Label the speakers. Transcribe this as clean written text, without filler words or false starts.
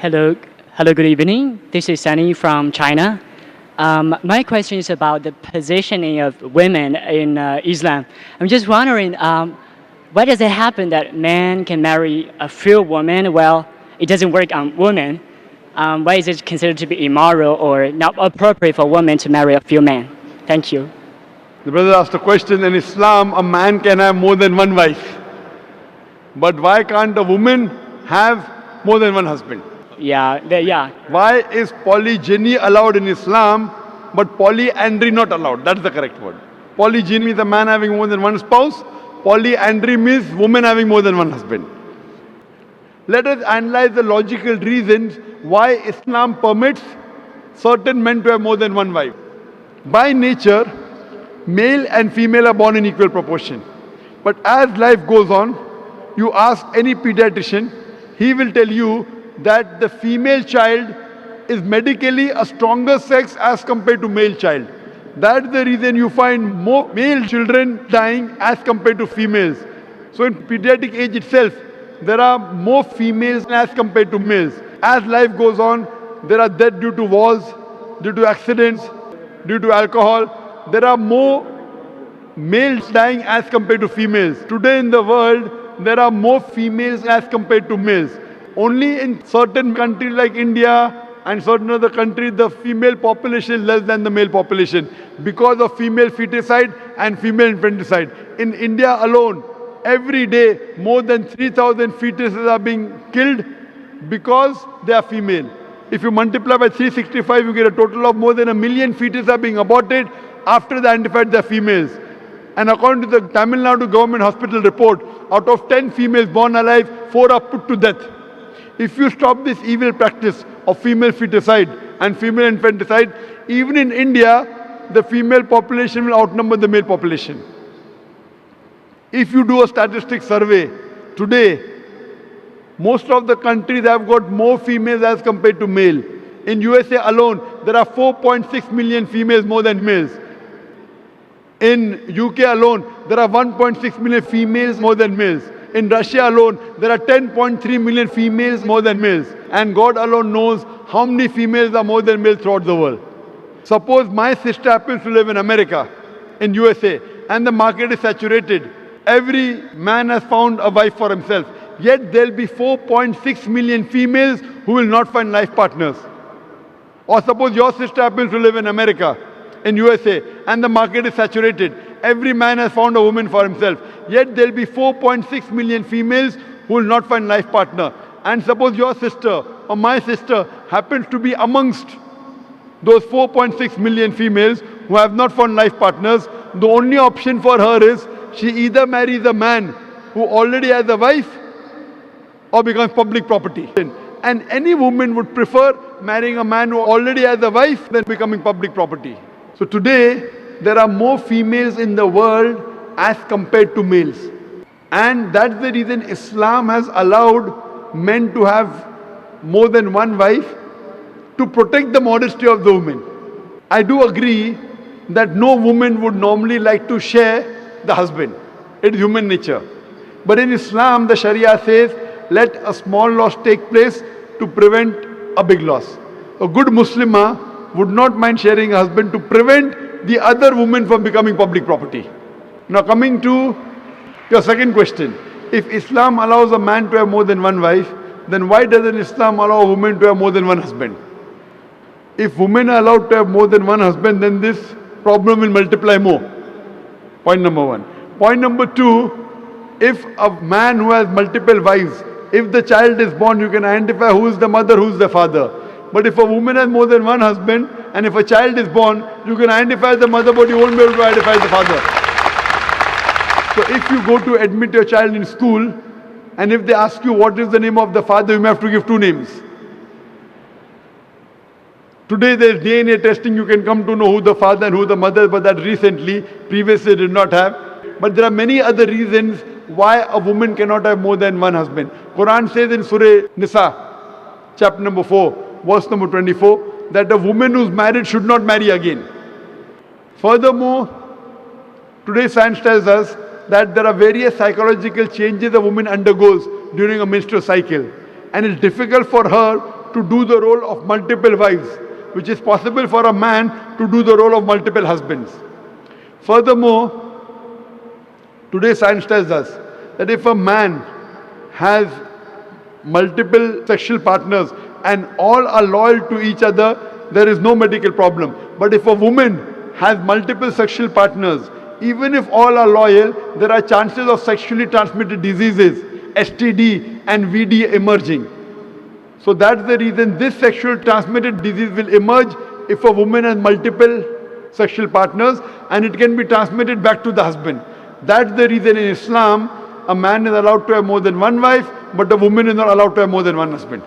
Speaker 1: Hello, hello. Good evening. This is Sunny from China. My question is about the positioning of women in Islam. I'm just wondering, why does it happen that men can marry a few women? Well, it doesn't work on women. Why is it considered to be immoral or not appropriate for women to marry a few men? Thank you.
Speaker 2: The brother asked a question. In Islam, a man can have more than one wife. But why can't a woman have more than one husband?
Speaker 1: Yeah.
Speaker 2: Why is polygyny allowed in Islam, but polyandry not allowed? That's the correct word. Polygyny means a man having more than one spouse. Polyandry means woman having more than one husband. Let us analyze the logical reasons why Islam permits certain men to have more than one wife. By nature, male and female are born in equal proportion. But as life goes on, you ask any pediatrician, he will tell you that the female child is medically a stronger sex as compared to male child. That's the reason you find more male children dying as compared to females. So in pediatric age itself, there are more females as compared to males. As life goes on, there are deaths due to wars, due to accidents, due to alcohol. There are more males dying as compared to females. Today in the world, there are more females as compared to males. Only in certain countries like India and certain other countries, the female population is less than the male population because of female feticide and female infanticide. In India alone, every day more than 3,000 fetuses are being killed because they are female. If you multiply by 365, you get a total of more than 1 million fetuses are being aborted after they identified they are females. And according to the Tamil Nadu government hospital report, out of 10 females born alive, 4 are put to death. If you stop this evil practice of female feticide and female infanticide, even in India, the female population will outnumber the male population. If you do a statistic survey today, most of the countries have got more females as compared to male. In USA alone, there are 4.6 million females more than males. In UK alone, there are 1.6 million females more than males. In Russia alone, there are 10.3 million females more than males. And God alone knows how many females are more than males throughout the world. Suppose my sister happens to live in America, in USA, and the market is saturated. Every man has found a wife for himself. Yet there will be 4.6 million females who will not find life partners. Or suppose your sister happens to live in America, in USA, and the market is saturated. Every man has found a woman for himself. Yet there will be 4.6 million females who will not find life partner. And suppose your sister or my sister happens to be amongst those 4.6 million females who have not found life partners. The only option for her is she either marries a man who already has a wife or becomes public property. And any woman would prefer marrying a man who already has a wife than becoming public property. So today, there are more females in the world as compared to males. And that's the reason Islam has allowed men to have more than one wife to protect the modesty of the woman. I do agree that no woman would normally like to share the husband. It is human nature. But in Islam, the Sharia says, let a small loss take place to prevent a big loss. A good Muslimah would not mind sharing a husband to prevent the other woman from becoming public property. Now coming to your second question. If Islam allows a man to have more than one wife, then why doesn't Islam allow a woman to have more than one husband? If women are allowed to have more than one husband, then this problem will multiply more. Point number one. Point number two, if a man who has multiple wives, if the child is born, you can identify who is the mother, who is the father. But if a woman has more than one husband, and if a child is born, you can identify the mother, but you won't be able to identify the father. So if you go to admit your child in school, and if they ask you what is the name of the father, you may have to give two names. Today there is DNA testing, you can come to know who the father and who the mother, but that recently, previously did not have. But there are many other reasons why a woman cannot have more than one husband. Quran says in Surah Nisa, chapter number 4, verse number 24, that a woman who's married should not marry again. Furthermore, today science tells us that there are various psychological changes a woman undergoes during a menstrual cycle. And it's difficult for her to do the role of multiple wives, which is possible for a man to do the role of multiple husbands. Furthermore, today science tells us that if a man has multiple sexual partners and all are loyal to each other, there is no medical problem. But if a woman has multiple sexual partners, even if all are loyal, there are chances of sexually transmitted diseases, STD and VD emerging. So that's the reason this sexual transmitted disease will emerge if a woman has multiple sexual partners, and it can be transmitted back to the husband. That's the reason in Islam, a man is allowed to have more than one wife, but a woman is not allowed to have more than one husband.